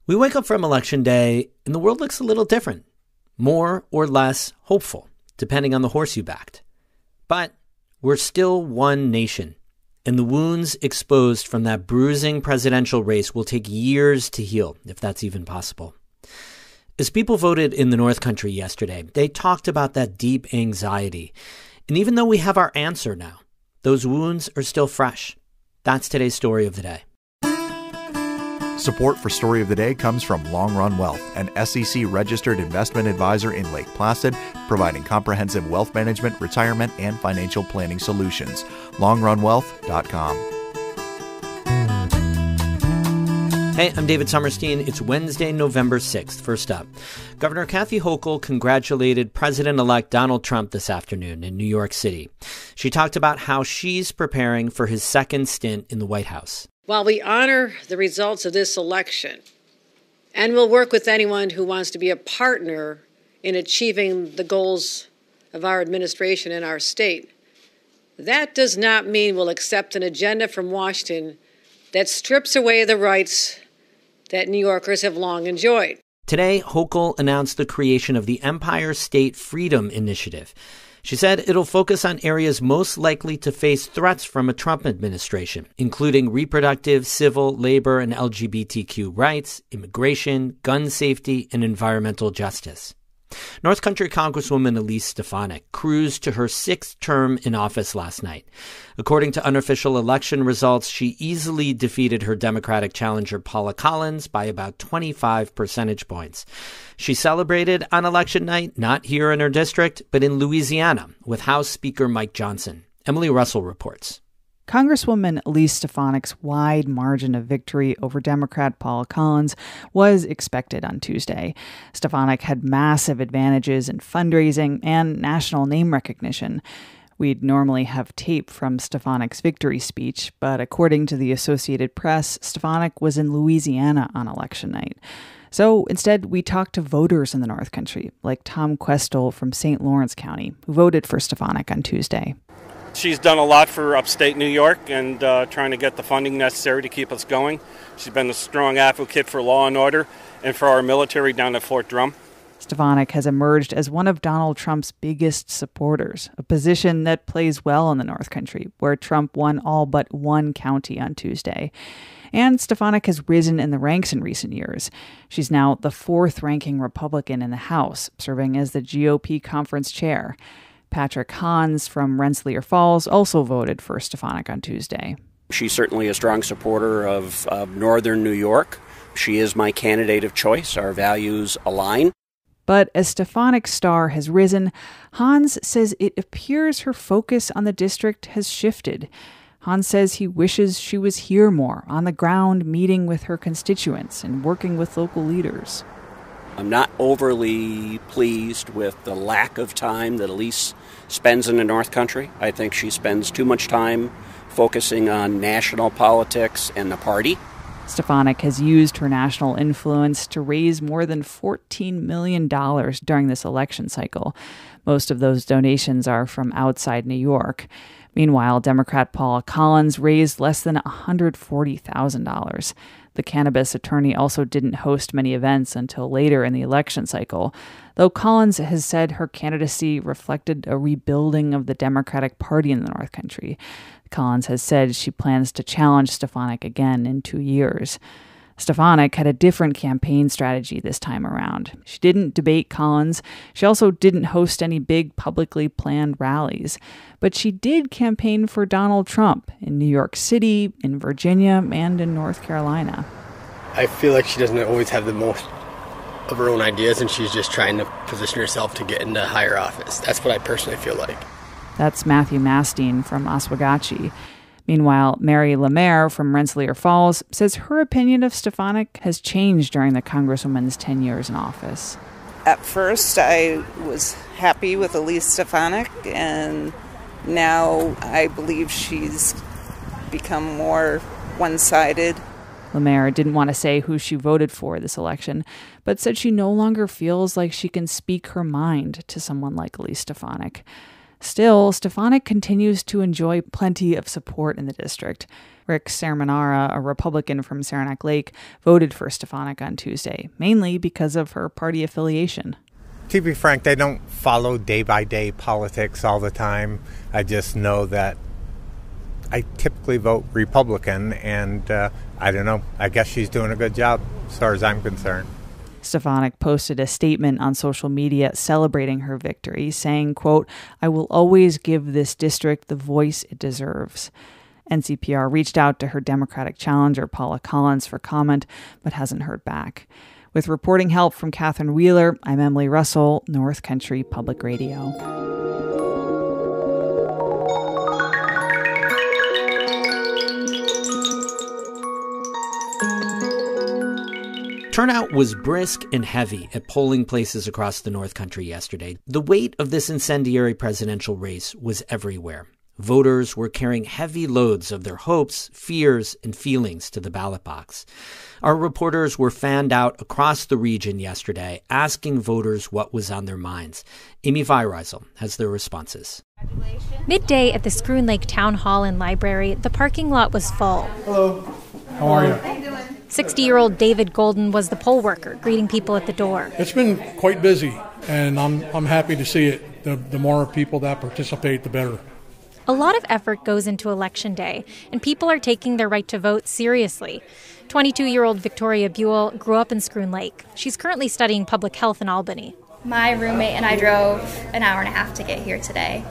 We wake up from Election Day and the world looks a little different, more or less hopeful, depending on the horse you backed. But we're still one nation, and the wounds exposed from that bruising presidential race will take years to heal, if that's even possible. As people voted in the North Country yesterday, they talked about that deep anxiety. And even though we have our answer now, those wounds are still fresh. That's today's story of the day. Support for Story of the Day comes from Long Run Wealth, an SEC-registered investment advisor in Lake Placid, providing comprehensive wealth management, retirement, and financial planning solutions. LongRunWealth.com. Hey, I'm David Sommerstein. It's Wednesday, November 6th. First up, Governor Kathy Hochul congratulated President-elect Donald Trump this afternoon in New York City. She talked about how she's preparing for his second stint in the White House. While we honor the results of this election and will work with anyone who wants to be a partner in achieving the goals of our administration and our state, that does not mean we'll accept an agenda from Washington that strips away the rights that New Yorkers have long enjoyed. Today, Hochul announced the creation of the Empire State Freedom Initiative. She said it'll focus on areas most likely to face threats from a Trump administration, including reproductive, civil, labor, and LGBTQ rights, immigration, gun safety, and environmental justice. North Country Congresswoman Elise Stefanik cruised to her sixth term in office last night. According to unofficial election results, she easily defeated her Democratic challenger Paula Collins by about 25 percentage points. She celebrated on election night, not here in her district, but in Louisiana, with House Speaker Mike Johnson. Emily Russell reports. Congresswoman Elise Stefanik's wide margin of victory over Democrat Paula Collins was expected on Tuesday. Stefanik had massive advantages in fundraising and national name recognition. We'd normally have tape from Stefanik's victory speech, but according to the Associated Press, Stefanik was in Louisiana on election night. So instead, we talked to voters in the North Country, like Tom Questel from St. Lawrence County, who voted for Stefanik on Tuesday. She's done a lot for upstate New York and trying to get the funding necessary to keep us going. She's been a strong advocate for law and order and for our military down at Fort Drum. Stefanik has emerged as one of Donald Trump's biggest supporters, a position that plays well in the North Country, where Trump won all but one county on Tuesday. And Stefanik has risen in the ranks in recent years. She's now the fourth-ranking Republican in the House, serving as the GOP conference chair. Patrick Hans from Rensselaer Falls also voted for Stefanik on Tuesday. She's certainly a strong supporter of northern New York. She is my candidate of choice. Our values align. But as Stefanik's star has risen, Hans says it appears her focus on the district has shifted. Hans says he wishes she was here more, on the ground, meeting with her constituents and working with local leaders. I'm not overly pleased with the lack of time that Elise spends in the North Country. I think she spends too much time focusing on national politics and the party. Stefanik has used her national influence to raise more than $14 million during this election cycle. Most of those donations are from outside New York. Meanwhile, Democrat Paula Collins raised less than $140,000. The cannabis attorney also didn't host many events until later in the election cycle, though Collins has said her candidacy reflected a rebuilding of the Democratic Party in the North Country. Collins has said she plans to challenge Stefanik again in 2 years. Stefanik had a different campaign strategy this time around. She didn't debate Collins. She also didn't host any big publicly planned rallies. But she did campaign for Donald Trump in New York City, in Virginia, and in North Carolina. I feel like she doesn't always have the most of her own ideas, and she's just trying to position herself to get into higher office. That's what I personally feel like. That's Matthew Mastine from Oswegatchie. Meanwhile, Mary Lemaire from Rensselaer Falls says her opinion of Stefanik has changed during the Congresswoman's 10 years in office. At first, I was happy with Elise Stefanik, and now I believe she's become more one-sided. Lemaire didn't want to say who she voted for this election, but said she no longer feels like she can speak her mind to someone like Elise Stefanik. Still, Stefanik continues to enjoy plenty of support in the district. Rick Sermonara, a Republican from Saranac Lake, voted for Stefanik on Tuesday, mainly because of her party affiliation. To be frank, I don't follow day-by-day politics all the time. I just know that I typically vote Republican, and I don't know. I guess she's doing a good job as far as I'm concerned. Stefanik posted a statement on social media celebrating her victory, saying, quote, "I will always give this district the voice it deserves." NCPR reached out to her Democratic challenger, Paula Collins, for comment, but hasn't heard back. With reporting help from Catherine Wheeler, I'm Emily Russell, North Country Public Radio. Turnout was brisk and heavy at polling places across the North Country yesterday. The weight of this incendiary presidential race was everywhere. Voters were carrying heavy loads of their hopes, fears, and feelings to the ballot box. Our reporters were fanned out across the region yesterday, asking voters what was on their minds. Amy Feiereisel has their responses. Midday at the Scroon Lake Town Hall and Library, the parking lot was full. Hello. How are you? How you doing? 60-year-old David Golden was the poll worker, greeting people at the door. It's been quite busy, and I'm happy to see it. The more people that participate, the better. A lot of effort goes into Election Day, and people are taking their right to vote seriously. 22-year-old Victoria Buell grew up in Scroon Lake. She's currently studying public health in Albany. My roommate and I drove an hour and a half to get here today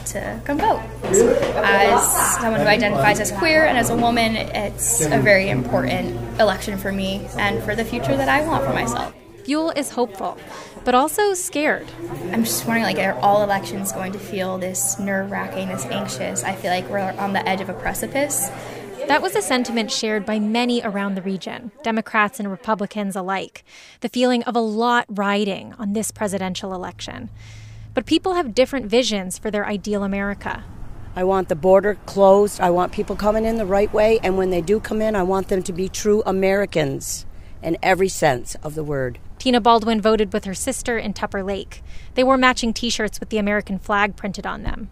to come vote. As someone who identifies as queer and as a woman, it's a very important election for me and for the future that I want for myself. Buell is hopeful, but also scared. I'm just wondering, like, are all elections going to feel this nerve-wracking, this anxious? I feel like we're on the edge of a precipice. That was a sentiment shared by many around the region, Democrats and Republicans alike, the feeling of a lot riding on this presidential election. But people have different visions for their ideal America. I want the border closed. I want people coming in the right way. And when they do come in, I want them to be true Americans in every sense of the word. Tina Baldwin voted with her sister in Tupper Lake. They wore matching T-shirts with the American flag printed on them.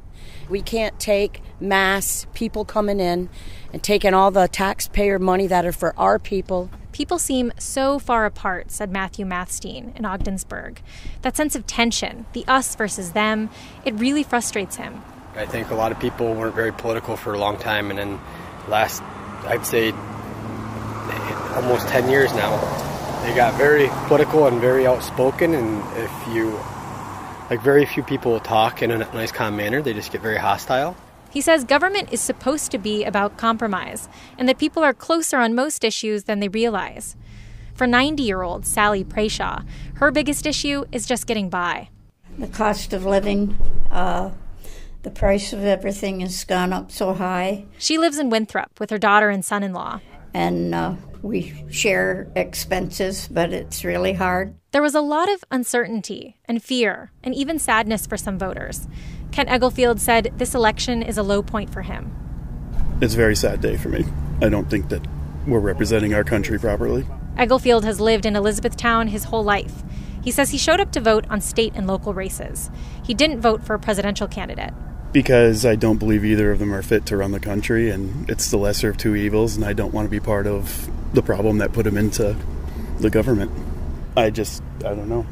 We can't take mass people coming in and taking all the taxpayer money that are for our people. People seem so far apart, said Matthew Mathstein in Ogdensburg. That sense of tension, the us versus them, it really frustrates him. I think a lot of people weren't very political for a long time, and then last, I'd say, almost 10 years now, they got very political and very outspoken, and very few people will talk in a nice, calm manner. They just get very hostile. He says government is supposed to be about compromise, and that people are closer on most issues than they realize. For 90-year-old Sally Prayshaw, her biggest issue is just getting by. The cost of living, the price of everything has gone up so high. She lives in Winthrop with her daughter and son-in-law. And we share expenses, but it's really hard. There was a lot of uncertainty and fear and even sadness for some voters. Kent Egglefield said this election is a low point for him. It's a very sad day for me. I don't think that we're representing our country properly. Egglefield has lived in Elizabethtown his whole life. He says he showed up to vote on state and local races. He didn't vote for a presidential candidate. Because I don't believe either of them are fit to run the country, and it's the lesser of two evils, and I don't want to be part of the problem that put them into the government. I don't know.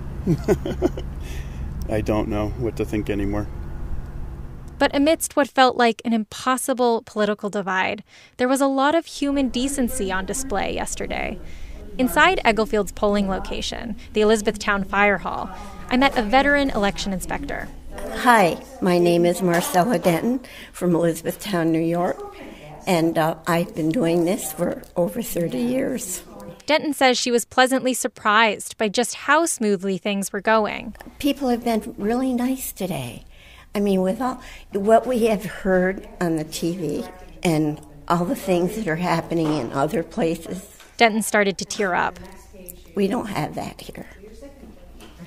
I don't know what to think anymore. But amidst what felt like an impossible political divide, there was a lot of human decency on display yesterday. Inside Egglefield's polling location, the Elizabethtown Fire Hall, I met a veteran election inspector. Hi, my name is Marcella Denton from Elizabethtown, New York, and I've been doing this for over 30 years. Denton says she was pleasantly surprised by just how smoothly things were going. People have been really nice today. I mean, with all what we have heard on the TV and all the things that are happening in other places. Denton started to tear up. We don't have that here.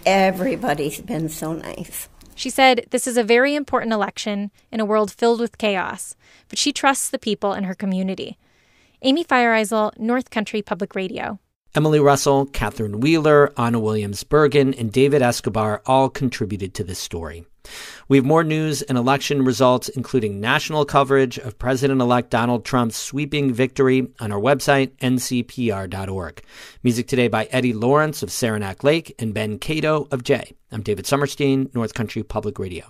Everybody's been so nice. She said this is a very important election in a world filled with chaos, but she trusts the people in her community. Amy Feiereisel, North Country Public Radio. Emily Russell, Catherine Wheeler, Anna Williams-Bergen, and David Escobar all contributed to this story. We have more news and election results, including national coverage of President-elect Donald Trump's sweeping victory on our website, ncpr.org. Music today by Eddie Lawrence of Saranac Lake and Ben Cato of Jay. I'm David Summerstein, North Country Public Radio.